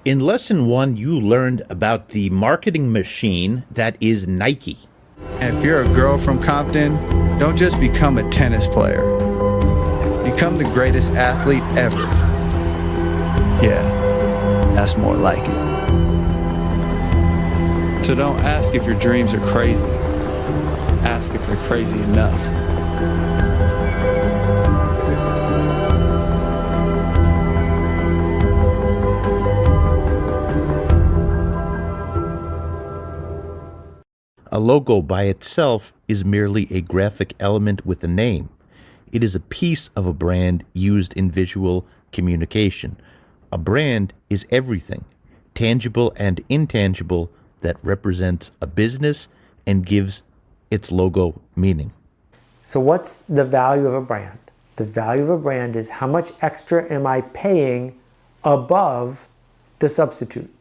In lesson one, you learned about the marketing machine that is Nike. And if you're a girl from Compton, don't just become a tennis player. Become the greatest athlete ever. Yeah, that's more like it. So don't ask if your dreams are crazy. Ask if they're crazy enough. A logo by itself is merely a graphic element with a name. It is a piece of a brand used in visual communication. A brand is everything, tangible and intangible, that represents a business and gives its logo meaning. So what's the value of a brand? The value of a brand is how much extra am I paying above the substitute?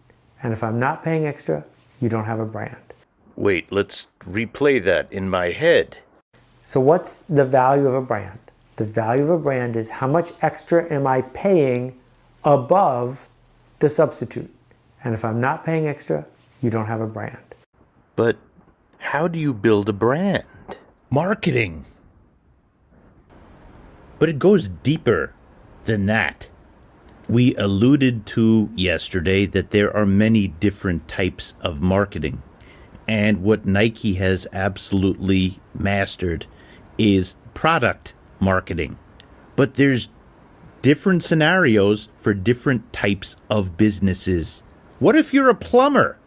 And if I'm not paying extra, you don't have a brand. Wait, let's replay that in my head. So what's the value of a brand? The value of a brand is how much extra am I paying above the substitute? And if I'm not paying extra, you don't have a brand. But how do you build a brand? Marketing. But it goes deeper than that. We alluded to yesterday that there are many different types of marketing. And what Nike has absolutely mastered is product marketing. But there's different scenarios for different types of businesses. What if you're a plumber?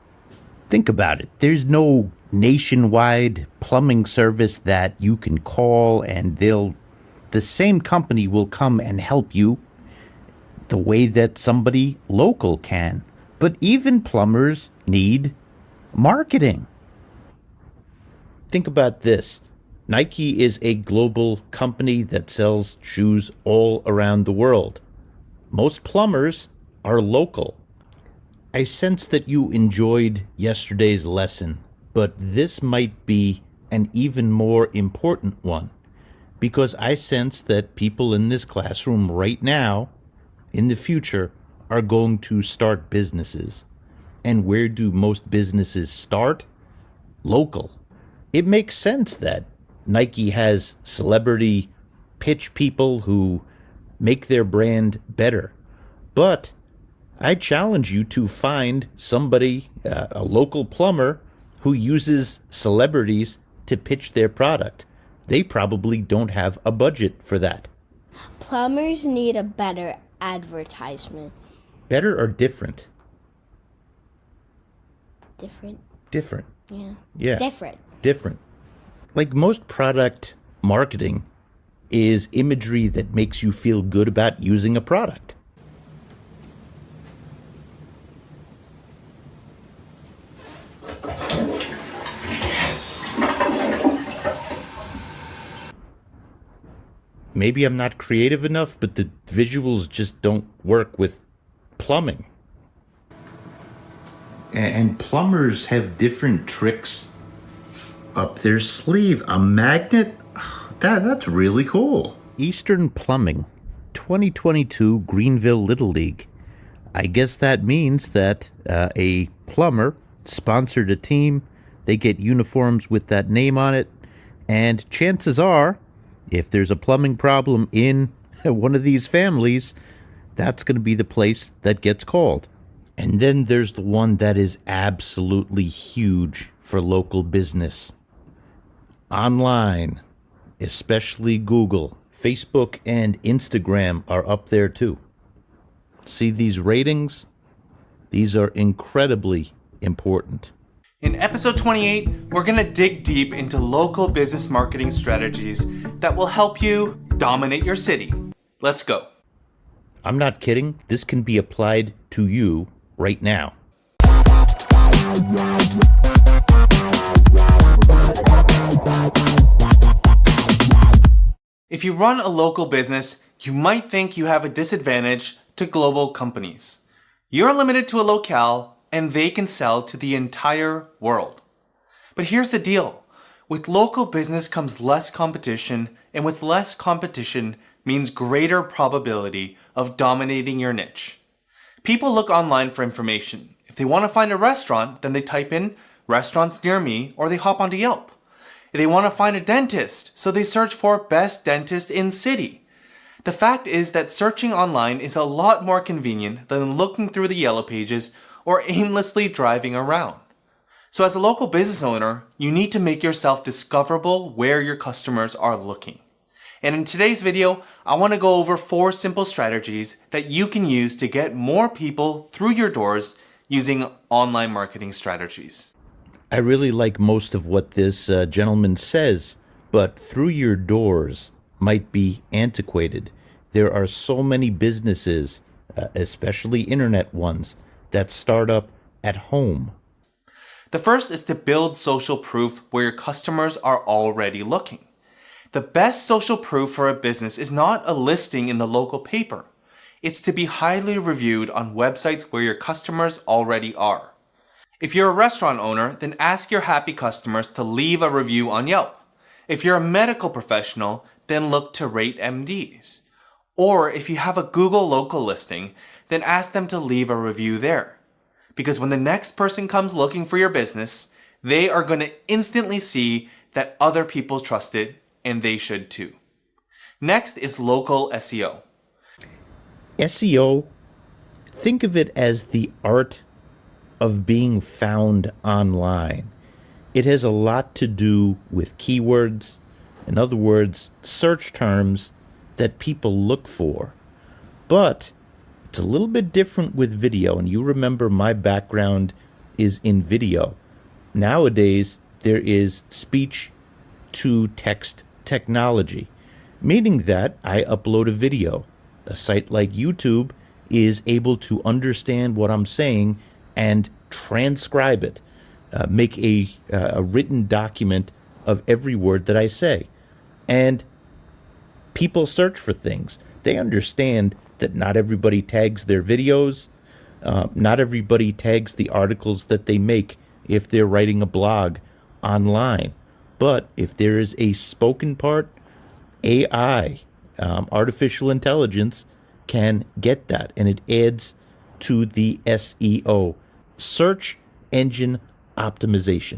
Think about it. There's no nationwide plumbing service that you can call and the same company will come and help you the way that somebody local can. But even plumbers need marketing. Think about this. Nike is a global company that sells shoes all around the world. Most plumbers are local. I sense that you enjoyed yesterday's lesson, but this might be an even more important one, because I sense that people in this classroom right now, in the future, are going to start businesses. And where do most businesses start? Local. It makes sense that Nike has celebrity pitch people who make their brand better. But I challenge you to find somebody, a local plumber, who uses celebrities to pitch their product. They probably don't have a budget for that. Plumbers need a better advertisement. Better or different? Different. Different. Yeah. Yeah. Different. Like most product marketing is imagery that makes you feel good about using a product. Maybe I'm not creative enough, but the visuals just don't work with plumbing. And plumbers have different tricks up their sleeve. A magnet? That's really cool. Eastern Plumbing, 2022 Greenville Little League. I guess that means that a plumber sponsored a team. They get uniforms with that name on it. And chances are, if there's a plumbing problem in one of these families, that's going to be the place that gets called. And then there's the one that is absolutely huge for local business. Online, especially Google, Facebook, and Instagram are up there too. See these ratings? These are incredibly important. In episode 28, we're going to dig deep into local business marketing strategies that will help you dominate your city. Let's go. I'm not kidding. This can be applied to you right now. If you run a local business, you might think you have a disadvantage to global companies. You're limited to a locale, and they can sell to the entire world. But here's the deal. With local business comes less competition, and with less competition means greater probability of dominating your niche. People look online for information. If they want to find a restaurant, then they type in restaurants near me or they hop onto Yelp. If they want to find a dentist, so they search for best dentist in city. The fact is that searching online is a lot more convenient than looking through the yellow pages or aimlessly driving around. So as a local business owner, you need to make yourself discoverable where your customers are looking. And in today's video, I want to go over 4 simple strategies that you can use to get more people through your doors using online marketing strategies. I really like most of what this gentleman says, but through your doors might be antiquated. There are so many businesses, especially internet ones, that start up at home. The first is to build social proof where your customers are already looking. The best social proof for a business is not a listing in the local paper. It's to be highly reviewed on websites where your customers already are. If you're a restaurant owner, then ask your happy customers to leave a review on Yelp. If you're a medical professional, then look to rate MDs. Or if you have a Google local listing, then ask them to leave a review there. Because when the next person comes looking for your business, they are going to instantly see that other people trust it, and they should too. Next is local SEO. SEO, think of it as the art of being found online. It has a lot to do with keywords, in other words, search terms that people look for. But it's a little bit different with video, and you remember my background is in video. Nowadays, there is speech-to-text technology, meaning that I upload a video. A site like YouTube is able to understand what I'm saying and transcribe it, make a written document of every word that I say. And people search for things. They understand that not everybody tags their videos. Not everybody tags the articles that they make if they're writing a blog online. But if there is a spoken part, AI, artificial intelligence, can get that. And it adds to the SEO, search engine optimization.